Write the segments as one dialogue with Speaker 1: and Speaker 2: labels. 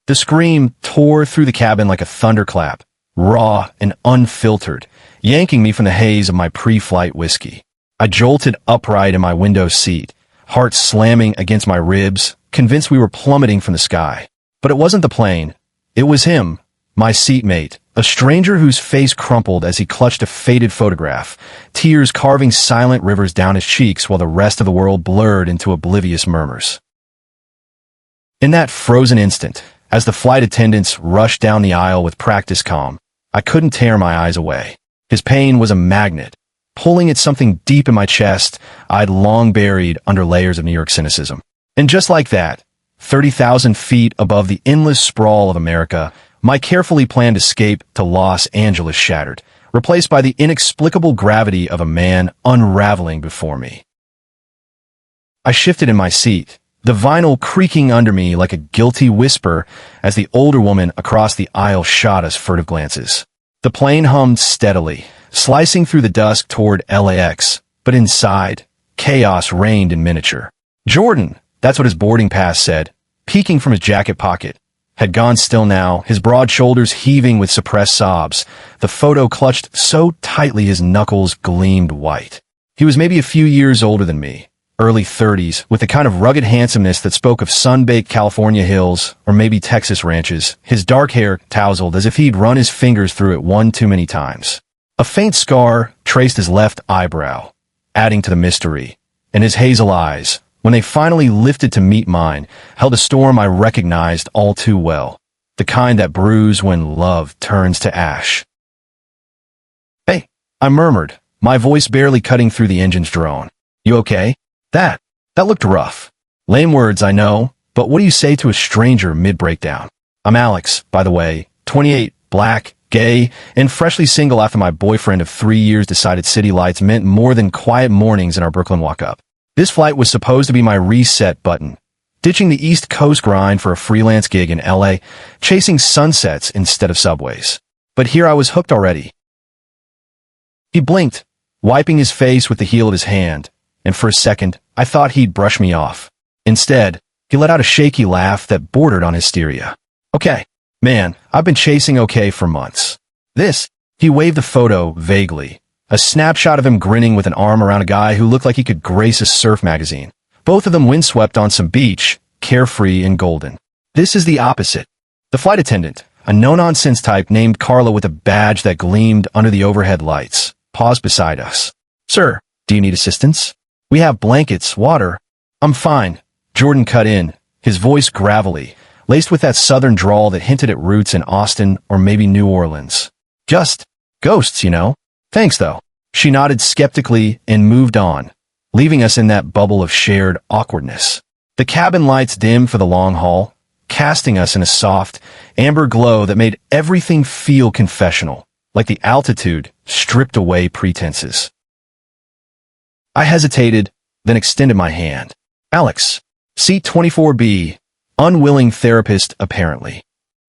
Speaker 1: The scream tore through the cabin like a thunderclap, raw and unfiltered, yanking me from the haze of my pre-flight whiskey. I jolted upright in my window seat, heart slamming against my ribs, convinced we were plummeting from the sky. But it wasn't the plane. It was him, my seatmate, a stranger whose face crumpled as he clutched a faded photograph, tears carving silent rivers down his cheeks while the rest of the world blurred into oblivious murmurs. In that frozen instant, as the flight attendants rushed down the aisle with practiced calm, I couldn't tear my eyes away. His pain was a magnet, pulling at something deep in my chest I'd long buried under layers of New York cynicism. And just like that, 30,000 feet above the endless sprawl of America, my carefully planned escape to Los Angeles shattered, replaced by the inexplicable gravity of a man unraveling before me. I shifted in my seat, the vinyl creaking under me like a guilty whisper as the older woman across the aisle shot us furtive glances. The plane hummed steadily, slicing through the dusk toward LAX, but inside, chaos reigned in miniature. Jordan, that's what his boarding pass said, peeking from his jacket pocket, had gone still now, his broad shoulders heaving with suppressed sobs, the photo clutched so tightly his knuckles gleamed white. He was maybe a few years older than me, early 30s, with the kind of rugged handsomeness that spoke of sun-baked California hills or maybe Texas ranches, his dark hair tousled as if he'd run his fingers through it one too many times. A faint scar traced his left eyebrow, adding to the mystery, and his hazel eyes, when they finally lifted to meet mine, held a storm I recognized all too well, the kind that brews when love turns to ash. "Hey," I murmured, my voice barely cutting through the engine's drone. "You okay?" That looked rough. Lame words, I know, but what do you say to a stranger mid-breakdown? I'm Alex, by the way, 28, black, gay, and freshly single after my boyfriend of 3 years decided city lights meant more than quiet mornings in our Brooklyn walk-up. This flight was supposed to be my reset button, ditching the East Coast grind for a freelance gig in LA, chasing sunsets instead of subways. But here I was hooked already. He blinked, wiping his face with the heel of his hand, and for a second, I thought he'd brush me off. Instead, he let out a shaky laugh that bordered on hysteria. "Okay, man, I've been chasing okay for months. This," he waved the photo vaguely, a snapshot of him grinning with an arm around a guy who looked like he could grace a surf magazine. Both of them windswept on some beach, carefree and golden. "This is the opposite." The flight attendant, a no-nonsense type named Carla with a badge that gleamed under the overhead lights, paused beside us. "Sir, do you need assistance? We have blankets, water." "I'm fine," Jordan cut in, his voice gravelly, laced with that southern drawl that hinted at roots in Austin or maybe New Orleans. "Just ghosts, you know. Thanks, though." She nodded skeptically and moved on, leaving us in that bubble of shared awkwardness. The cabin lights dimmed for the long haul, casting us in a soft, amber glow that made everything feel confessional, like the altitude stripped away pretenses. I hesitated, then extended my hand. "Alex, seat 24B, unwilling therapist apparently."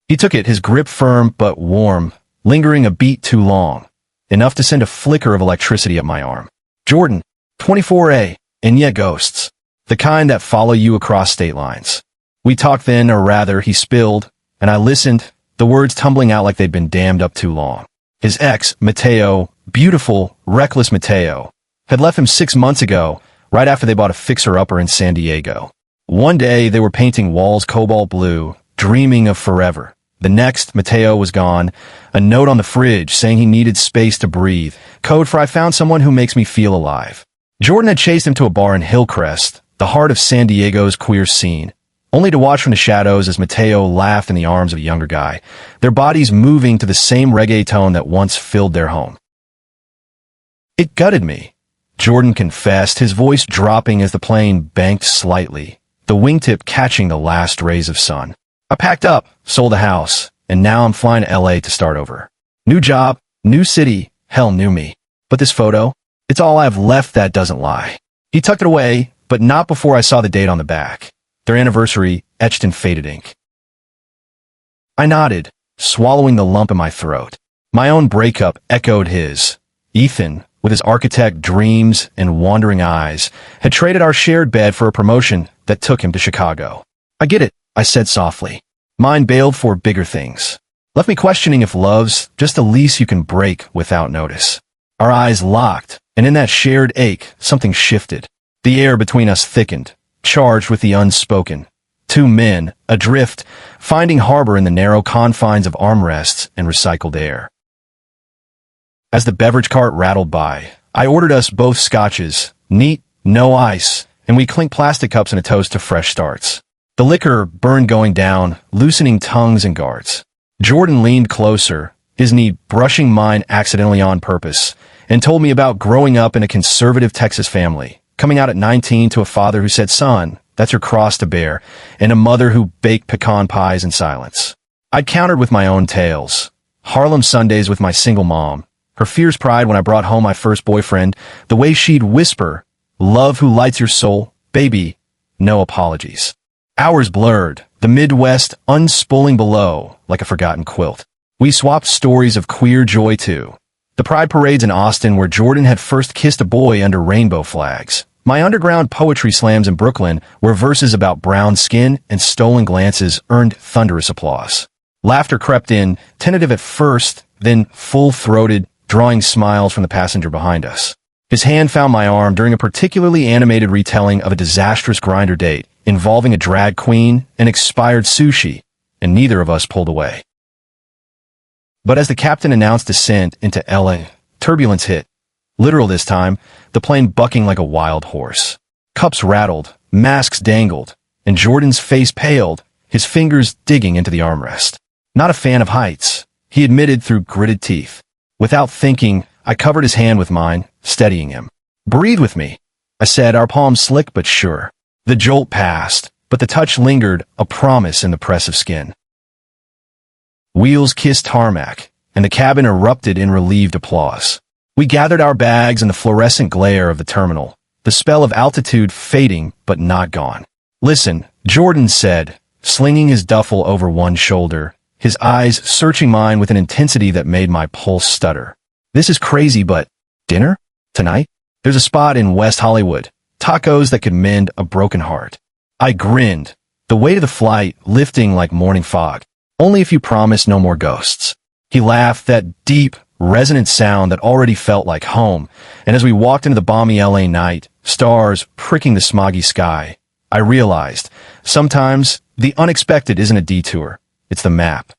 Speaker 1: He took it, his grip firm but warm, lingering a beat too long, enough to send a flicker of electricity up my arm. "Jordan, 24A, and yet ghosts. The kind that follow you across state lines." We talked then, or rather, he spilled, and I listened, the words tumbling out like they'd been dammed up too long. His ex, Mateo, beautiful, reckless Mateo, had left him 6 months ago, right after they bought a fixer-upper in San Diego. One day, they were painting walls cobalt blue, dreaming of forever. The next, Mateo was gone, a note on the fridge saying he needed space to breathe, code for "I found someone who makes me feel alive." Jordan had chased him to a bar in Hillcrest, the heart of San Diego's queer scene, only to watch from the shadows as Mateo laughed in the arms of a younger guy, their bodies moving to the same reggae tone that once filled their home. "It gutted me," Jordan confessed, his voice dropping as the plane banked slightly, the wingtip catching the last rays of sun. "I packed up, sold the house, and now I'm flying to LA to start over. New job, new city, hell, new me. But this photo, it's all I have left that doesn't lie." He tucked it away, but not before I saw the date on the back, their anniversary etched in faded ink. I nodded, swallowing the lump in my throat. My own breakup echoed his. Ethan, with his architect dreams and wandering eyes, had traded our shared bed for a promotion that took him to Chicago. "I get it," I said softly. Mine bailed for bigger things. Left me questioning if love's just a lease you can break without notice. Our eyes locked, and in that shared ache, something shifted. The air between us thickened, charged with the unspoken. Two men, adrift, finding harbor in the narrow confines of armrests and recycled air. As the beverage cart rattled by, I ordered us both scotches, neat, no ice, and we clinked plastic cups in a toast to fresh starts. The liquor burned going down, loosening tongues and guards. Jordan leaned closer, his knee brushing mine accidentally on purpose, and told me about growing up in a conservative Texas family, coming out at 19 to a father who said, "Son, that's your cross to bear," and a mother who baked pecan pies in silence. I'd countered with my own tales. Harlem Sundays with my single mom, her fierce pride when I brought home my first boyfriend, the way she'd whisper, "Love who lights your soul, baby, no apologies." Hours blurred, the Midwest unspooling below like a forgotten quilt. We swapped stories of queer joy too. The pride parades in Austin where Jordan had first kissed a boy under rainbow flags. My underground poetry slams in Brooklyn where verses about brown skin and stolen glances earned thunderous applause. Laughter crept in, tentative at first, then full-throated, drawing smiles from the passenger behind us. His hand found my arm during a particularly animated retelling of a disastrous grinder date involving a drag queen and expired sushi, and neither of us pulled away. But as the captain announced descent into LA, turbulence hit. Literal this time, the plane bucking like a wild horse. Cups rattled, masks dangled, and Jordan's face paled, his fingers digging into the armrest. Not a fan of heights, he admitted through gritted teeth. Without thinking, I covered his hand with mine, steadying him. "Breathe with me," I said, our palms slick but sure. The jolt passed, but the touch lingered, a promise in the press of skin. Wheels kissed tarmac, and the cabin erupted in relieved applause. We gathered our bags in the fluorescent glare of the terminal, the spell of altitude fading but not gone. "Listen," Jordan said, slinging his duffel over one shoulder, his eyes searching mine with an intensity that made my pulse stutter. "This is crazy, but dinner? Tonight? There's a spot in West Hollywood, tacos that could mend a broken heart." I grinned, the weight of the flight lifting like morning fog. "Only if you promise no more ghosts." He laughed, that deep, resonant sound that already felt like home, and as we walked into the balmy LA night, stars pricking the smoggy sky, I realized, sometimes the unexpected isn't a detour, it's the map.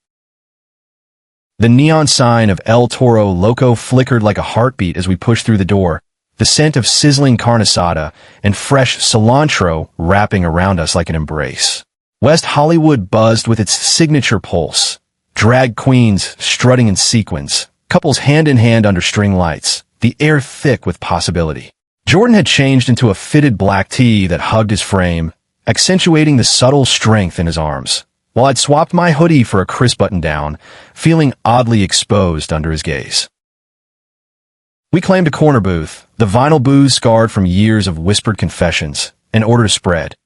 Speaker 1: The neon sign of El Toro Loco flickered like a heartbeat as we pushed through the door, the scent of sizzling carne asada and fresh cilantro wrapping around us like an embrace. West Hollywood buzzed with its signature pulse. Drag queens strutting in sequins, couples hand in hand under string lights, the air thick with possibility. Jordan had changed into a fitted black tee that hugged his frame, accentuating the subtle strength in his arms, while I'd swapped my hoodie for a crisp button-down, feeling oddly exposed under his gaze. We claimed a corner booth, the vinyl booze scarred from years of whispered confessions, and ordered a spread.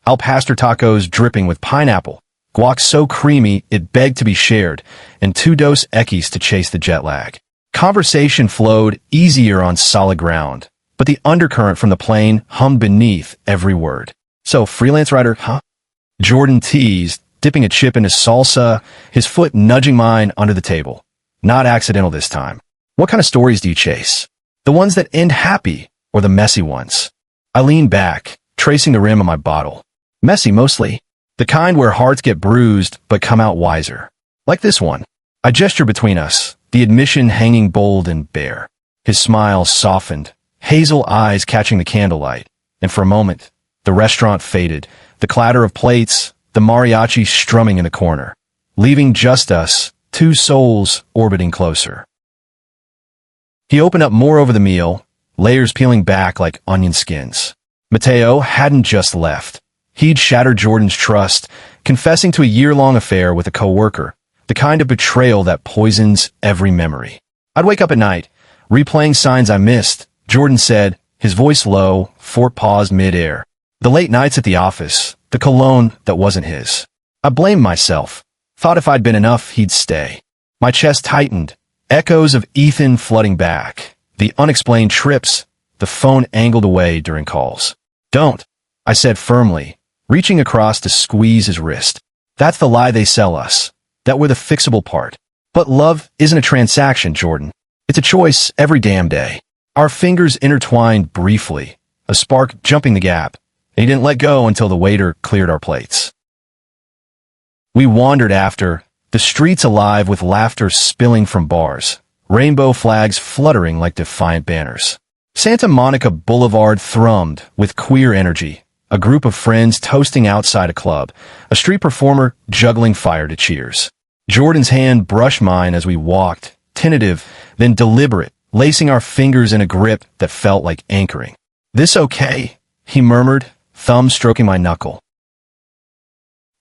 Speaker 1: Al pastor tacos dripping with pineapple, guac so creamy it begged to be shared, and 2 Dos Equis to chase the jet lag. Conversation flowed easier on solid ground, but the undercurrent from the plane hummed beneath every word. "So, freelance writer, huh?" Jordan teased, dipping a chip into salsa, his foot nudging mine under the table. Not accidental this time. "What kind of stories do you chase? The ones that end happy, or the messy ones?" I leaned back, tracing the rim of my bottle. "Messy mostly. The kind where hearts get bruised but come out wiser. Like this one." I gestured between us, the admission hanging bold and bare. His smile softened, hazel eyes catching the candlelight, and for a moment, the restaurant faded, the clatter of plates, the mariachi strumming in the corner, leaving just us, 2 souls orbiting closer. He opened up more over the meal, layers peeling back like onion skins. Mateo hadn't just left. He'd shattered Jordan's trust, confessing to a year-long affair with a coworker, the kind of betrayal that poisons every memory. I'd wake up at night, replaying signs I missed, Jordan said, his voice low, Fort paused mid-air. The late nights at the office, the cologne that wasn't his. I blamed myself. Thought if I'd been enough, he'd stay. My chest tightened, echoes of Ethan flooding back, the unexplained trips, the phone angled away during calls. "Don't," I said firmly, reaching across to squeeze his wrist. That's the lie they sell us, that we're the fixable part. But love isn't a transaction, Jordan. It's a choice every damn day. Our fingers intertwined briefly, a spark jumping the gap, and he didn't let go until the waiter cleared our plates. We wandered after, the streets alive with laughter spilling from bars, rainbow flags fluttering like defiant banners. Santa Monica Boulevard thrummed with queer energy, a group of friends toasting outside a club, a street performer juggling fire to cheers. Jordan's hand brushed mine as we walked, tentative, then deliberate, lacing our fingers in a grip that felt like anchoring. "This okay?" he murmured, thumb stroking my knuckle.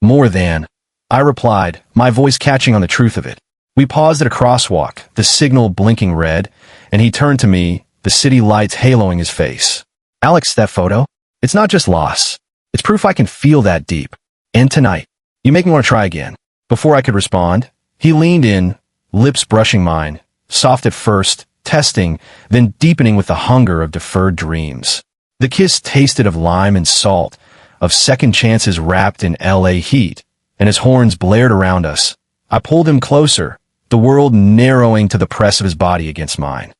Speaker 1: "More than," I replied, my voice catching on the truth of it. We paused at a crosswalk, the signal blinking red, and he turned to me, the city lights haloing his face. "Alex, that photo? It's not just loss. It's proof I can feel that deep. And tonight, you make me want to try again." Before I could respond, he leaned in, lips brushing mine, soft at first, testing, then deepening with the hunger of deferred dreams. The kiss tasted of lime and salt, of second chances wrapped in LA heat, and as horns blared around us, I pulled him closer, the world narrowing to the press of his body against mine.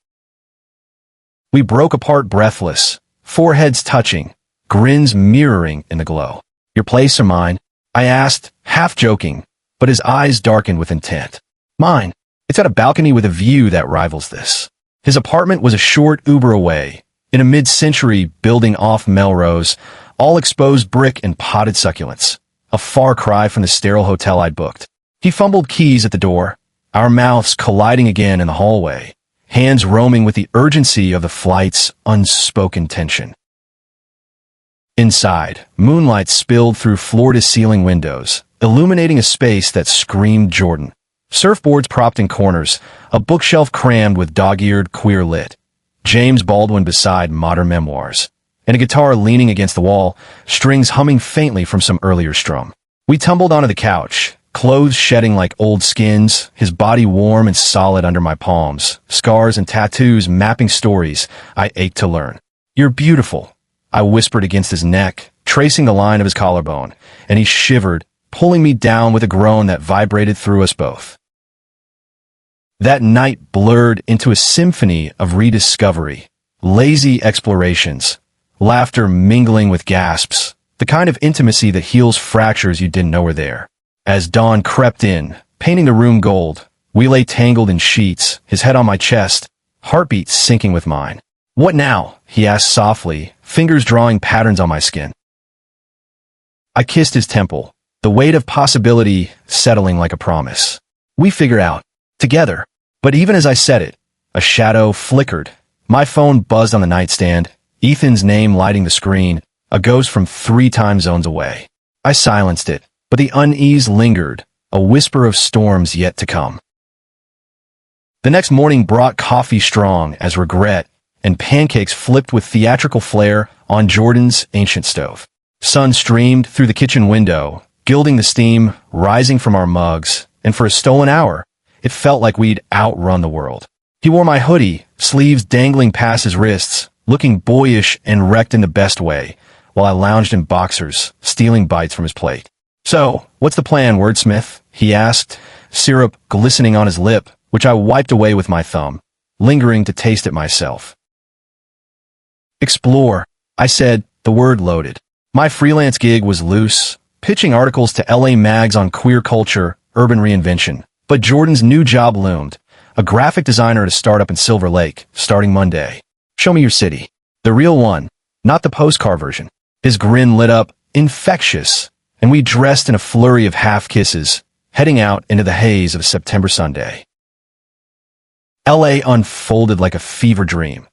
Speaker 1: We broke apart breathless, foreheads touching, grins mirroring in the glow. "Your place or mine?" I asked, half joking, but his eyes darkened with intent. "Mine. It's at a balcony with a view that rivals this." His apartment was a short Uber away, in a mid-century building off Melrose, all exposed brick and potted succulents, a far cry from the sterile hotel I'd booked. He fumbled keys at the door, our mouths colliding again in the hallway, hands roaming with the urgency of the flight's unspoken tension. Inside, moonlight spilled through floor-to-ceiling windows, illuminating a space that screamed Jordan. Surfboards propped in corners, a bookshelf crammed with dog-eared queer lit, James Baldwin beside modern memoirs, and a guitar leaning against the wall, strings humming faintly from some earlier strum. We tumbled onto the couch, clothes shedding like old skins, his body warm and solid under my palms, scars and tattoos mapping stories I ached to learn. "You're beautiful," I whispered against his neck, tracing the line of his collarbone, and he shivered, pulling me down with a groan that vibrated through us both. That night blurred into a symphony of rediscovery, lazy explorations, laughter mingling with gasps, the kind of intimacy that heals fractures you didn't know were there. As dawn crept in, painting the room gold, we lay tangled in sheets, his head on my chest, heartbeat syncing with mine. "What now?" he asked softly, fingers drawing patterns on my skin. I kissed his temple, the weight of possibility settling like a promise. "We figure out. Together." But even as I said it, a shadow flickered. My phone buzzed on the nightstand, Ethan's name lighting the screen, a ghost from 3 time zones away. I silenced it, but the unease lingered, a whisper of storms yet to come. The next morning brought coffee strong as regret, and pancakes flipped with theatrical flair on Jordan's ancient stove. Sun streamed through the kitchen window, gilding the steam rising from our mugs, and for a stolen hour, it felt like we'd outrun the world. He wore my hoodie, sleeves dangling past his wrists, looking boyish and wrecked in the best way, while I lounged in boxers, stealing bites from his plate. "So, what's the plan, wordsmith?" he asked, syrup glistening on his lip, which I wiped away with my thumb, lingering to taste it myself. "Explore," I said, the word loaded. My freelance gig was loose, pitching articles to LA mags on queer culture, urban reinvention. But Jordan's new job loomed, a graphic designer at a startup in Silver Lake, starting Monday. "Show me your city." The real one, not the postcard version. His grin lit up, infectious, and we dressed in a flurry of half-kisses, heading out into the haze of September Sunday. LA unfolded like a fever dream.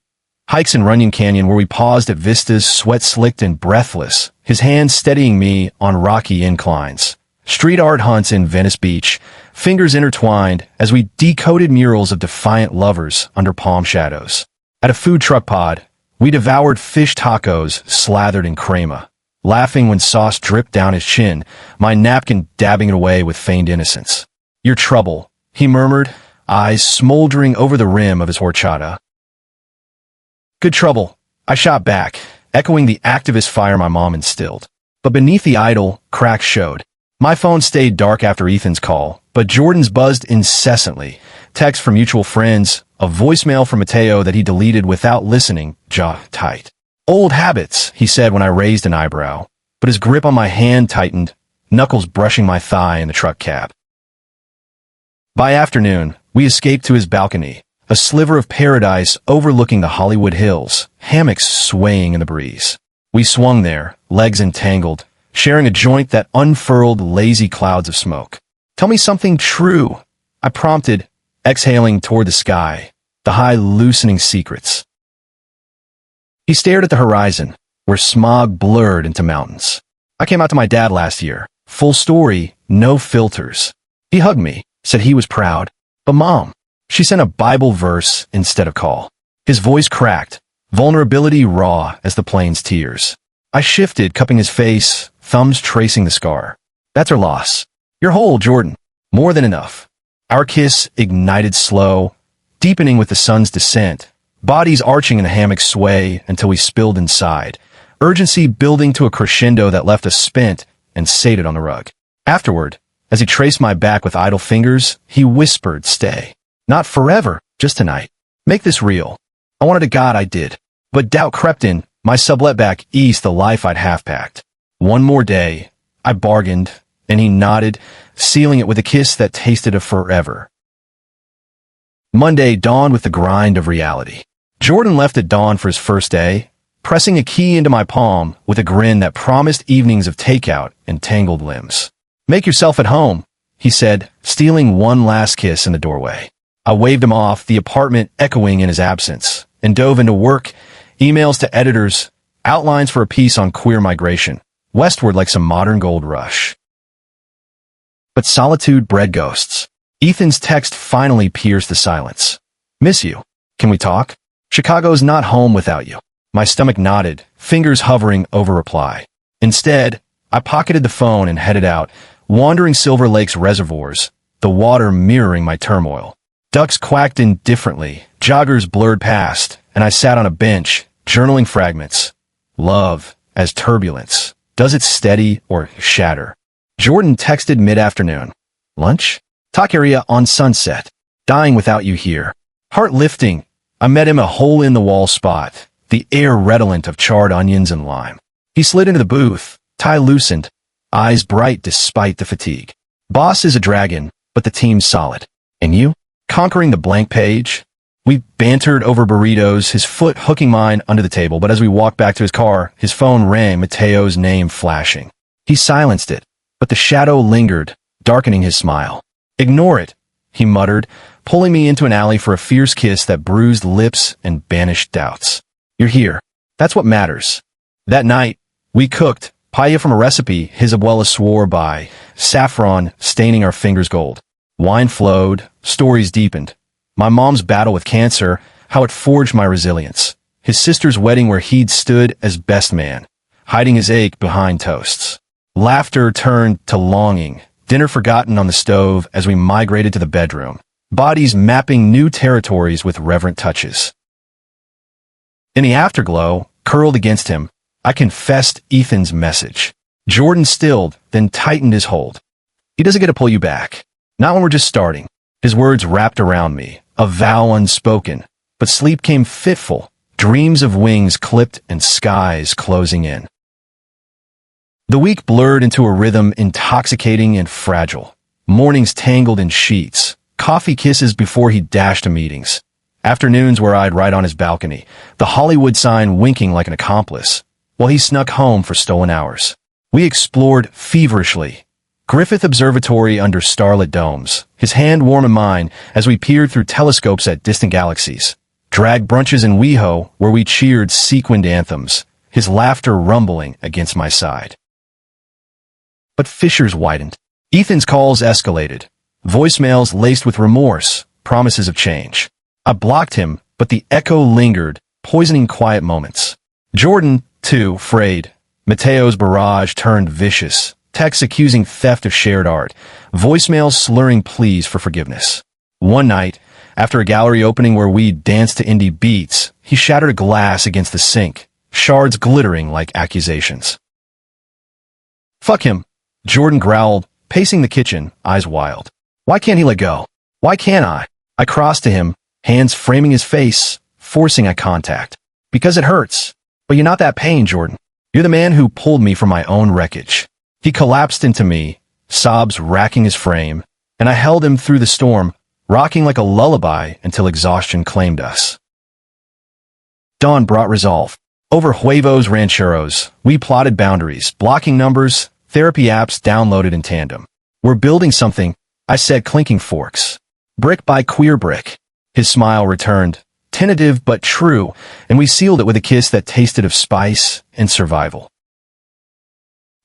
Speaker 1: Hikes in Runyon Canyon where we paused at vistas, sweat-slicked and breathless, his hands steadying me on rocky inclines. Street art hunts in Venice Beach, fingers intertwined as we decoded murals of defiant lovers under palm shadows. At a food truck pod, we devoured fish tacos slathered in crema, laughing when sauce dripped down his chin, my napkin dabbing it away with feigned innocence. "Your trouble," he murmured, eyes smoldering over the rim of his horchata. "Good trouble," I shot back, echoing the activist fire my mom instilled. But beneath the idle, cracks showed. My phone stayed dark after Ethan's call, but Jordan's buzzed incessantly. Texts from mutual friends, a voicemail from Mateo that he deleted without listening, jaw tight. Old habits, he said when I raised an eyebrow, but his grip on my hand tightened, knuckles brushing my thigh in the truck cab. By afternoon, we escaped to his balcony, a sliver of paradise overlooking the Hollywood Hills, hammocks swaying in the breeze. We swung there, legs entangled, sharing a joint that unfurled lazy clouds of smoke. Tell me something true, I prompted, exhaling toward the sky, the high loosening secrets. He stared at the horizon, where smog blurred into mountains. I came out to my dad last year, full story, no filters. He hugged me, said he was proud. But Mom, she sent a Bible verse instead of call. His voice cracked, vulnerability raw as the plane's tears. I shifted, cupping his face, thumbs tracing the scar. That's her loss. You're whole, Jordan. More than enough. Our kiss ignited slow, deepening with the sun's descent, bodies arching in a hammock sway until we spilled inside, urgency building to a crescendo that left us spent and sated on the rug. Afterward, as he traced my back with idle fingers, he whispered, stay. Not forever, just tonight. Make this real. I wanted to God I did. But doubt crept in, my sublet back eased the life I'd half-packed. One more day, I bargained, and he nodded, sealing it with a kiss that tasted of forever. Monday dawned with the grind of reality. Jordan left at dawn for his first day, pressing a key into my palm with a grin that promised evenings of takeout and tangled limbs. Make yourself at home, he said, stealing one last kiss in the doorway. I waved him off, the apartment echoing in his absence, and dove into work, emails to editors, outlines for a piece on queer migration, westward like some modern gold rush. But solitude bred ghosts. Ethan's text finally pierced the silence. Miss you. Can we talk? Chicago's not home without you. My stomach nodded, fingers hovering over reply. Instead, I pocketed the phone and headed out, wandering Silver Lake's reservoirs, the water mirroring my turmoil. Ducks quacked indifferently, joggers blurred past, and I sat on a bench, journaling fragments. Love, as turbulence, does it steady or shatter? Jordan texted mid-afternoon. Lunch? Talk area on Sunset. Dying without you here. Heart lifting. I met him a hole-in-the-wall spot, the air redolent of charred onions and lime. He slid into the booth, tie loosened, eyes bright despite the fatigue. Boss is a dragon, but the team's solid. And you? Conquering the blank page? We bantered over burritos, his foot hooking mine under the table, but as we walked back to his car, his phone rang, Mateo's name flashing. He silenced it, but the shadow lingered, darkening his smile. Ignore it, he muttered, pulling me into an alley for a fierce kiss that bruised lips and banished doubts. You're here. That's what matters. That night, we cooked, paella from a recipe his abuela swore by, saffron staining our fingers gold. Wine flowed, stories deepened. My mom's battle with cancer, how it forged my resilience. His sister's wedding where he'd stood as best man, hiding his ache behind toasts. Laughter turned to longing, dinner forgotten on the stove as we migrated to the bedroom, bodies mapping new territories with reverent touches. In the afterglow, curled against him, I confessed Ethan's message. Jordan stilled, then tightened his hold. He doesn't get to pull you back. Not when we're just starting. His words wrapped around me, a vow unspoken, but sleep came fitful, dreams of wings clipped and skies closing in. The week blurred into a rhythm intoxicating and fragile. Mornings tangled in sheets, coffee kisses before he dashed to meetings. Afternoons where I'd write on his balcony, the Hollywood sign winking like an accomplice, while he snuck home for stolen hours. We explored feverishly. Griffith Observatory under starlit domes, his hand warm in mine as we peered through telescopes at distant galaxies. Drag brunches in WeHo where we cheered sequined anthems, his laughter rumbling against my side. But fissures widened. Ethan's calls escalated, voicemails laced with remorse, promises of change. I blocked him, but the echo lingered, poisoning quiet moments. Jordan, too, frayed. Mateo's barrage turned vicious, texts accusing theft of shared art, voicemails slurring pleas for forgiveness. One night, after a gallery opening where we danced to indie beats, he shattered a glass against the sink, shards glittering like accusations. Fuck him, Jordan growled, pacing the kitchen, eyes wild. Why can't he let go? Why can't I? I crossed to him, hands framing his face, forcing eye contact. Because it hurts. But you're not that pain, Jordan. You're the man who pulled me from my own wreckage. He collapsed into me, sobs racking his frame, and I held him through the storm, rocking like a lullaby until exhaustion claimed us. Dawn brought resolve. Over huevos rancheros, we plotted boundaries, blocking numbers, therapy apps downloaded in tandem. We're building something, I said, clinking forks. Brick by queer brick. His smile returned, tentative but true, and we sealed it with a kiss that tasted of spice and survival.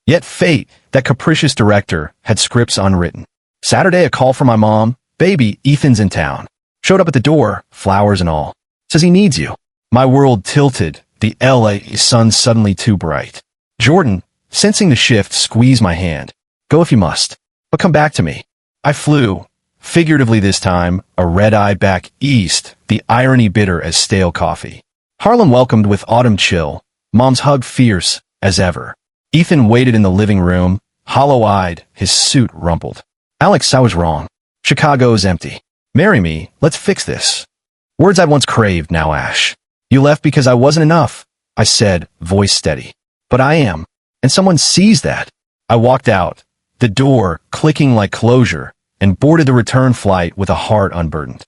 Speaker 1: Yet fate, that capricious director, had scripts unwritten. Saturday, a call from my mom. Baby, Ethan's in town. Showed up at the door, flowers and all. Says he needs you. My world tilted, the LA sun suddenly too bright. Jordan, sensing the shift, squeezed my hand. Go if you must, but come back to me. I flew, figuratively this time, a red-eye back east, the irony bitter as stale coffee. Harlem welcomed with autumn chill, Mom's hug fierce as ever. Ethan waited in the living room, hollow-eyed, his suit rumpled. Alex, I was wrong. Chicago's empty. Marry me, let's fix this. Words I once craved, now ash. You left because I wasn't enough, I said, voice steady. But I am, and someone sees that. I walked out, the door clicking like closure, and boarded the return flight with a heart unburdened.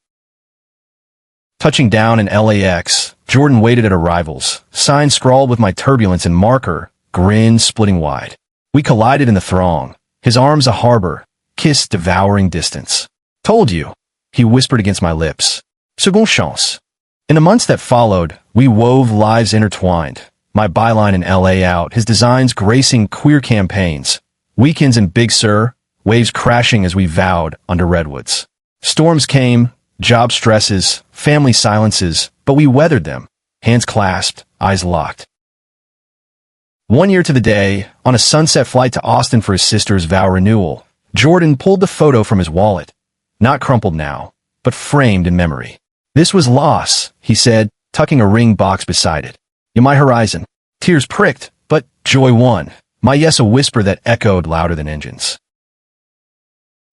Speaker 1: Touching down in LAX, Jordan waited at arrivals, sign scrawled with my turbulence in marker, grin splitting wide. We collided in the throng, his arms a harbor, kiss devouring distance. Told you, he whispered against my lips. Seconde chance. In the months that followed, we wove lives intertwined, my byline in LA out, his designs gracing queer campaigns, weekends in Big Sur, waves crashing as we vowed under redwoods. Storms came, job stresses, family silences, but we weathered them, hands clasped, eyes locked. 1 year to the day, on a sunset flight to Austin for his sister's vow renewal, Jordan pulled the photo from his wallet, not crumpled now, but framed in memory. This was loss, he said, tucking a ring box beside it. In my horizon. Tears pricked, but joy won. My yes a whisper that echoed louder than engines.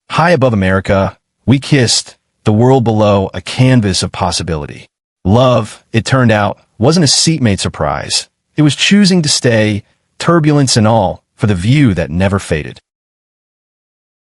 Speaker 1: High above America, we kissed, the world below a canvas of possibility. Love, it turned out, wasn't a seatmate surprise. It was choosing to stay, turbulence and all, for the view that never faded.